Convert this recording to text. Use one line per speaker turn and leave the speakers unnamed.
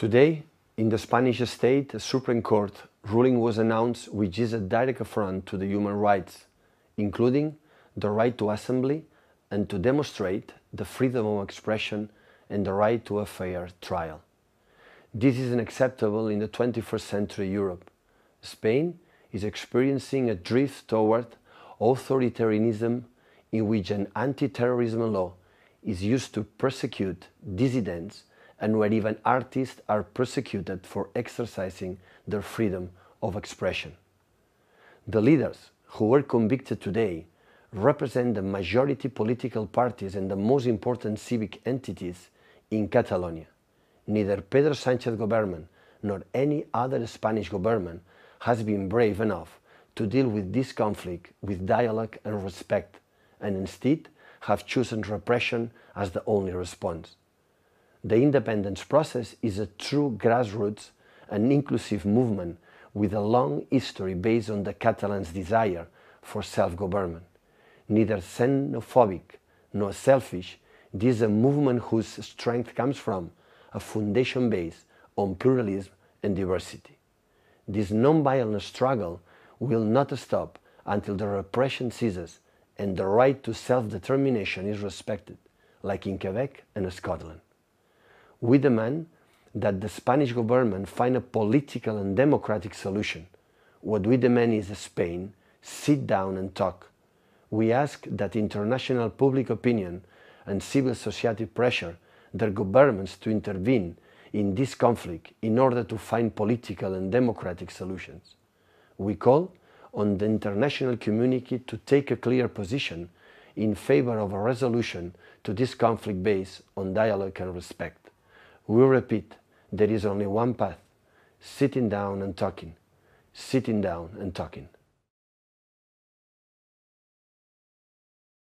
Today, in the Spanish state, a Supreme Court ruling was announced which is a direct affront to the human rights, including the right to assembly and to demonstrate, the freedom of expression and the right to a fair trial. This is unacceptable in the 21st century Europe. Spain is experiencing a drift toward authoritarianism in which an anti-terrorism law is used to persecute dissidents and where even artists are persecuted for exercising their freedom of expression. The leaders who were convicted today represent the majority political parties and the most important civic entities in Catalonia. Neither Pedro Sánchez government nor any other Spanish government has been brave enough to deal with this conflict with dialogue and respect, and instead have chosen repression as the only response. The independence process is a true grassroots and inclusive movement with a long history based on the Catalans' desire for self-government. Neither xenophobic nor selfish, this is a movement whose strength comes from a foundation based on pluralism and diversity. This non-violent struggle will not stop until the repression ceases and the right to self-determination is respected, like in Quebec and Scotland. We demand that the Spanish government find a political and democratic solution. What we demand is Spain sit down and talk. We ask that international public opinion and civil society pressure their governments to intervene in this conflict in order to find political and democratic solutions. We call on the international community to take a clear position in favor of a resolution to this conflict based on dialogue and respect. We repeat, there is only one path: sitting down and talking, sitting down and talking.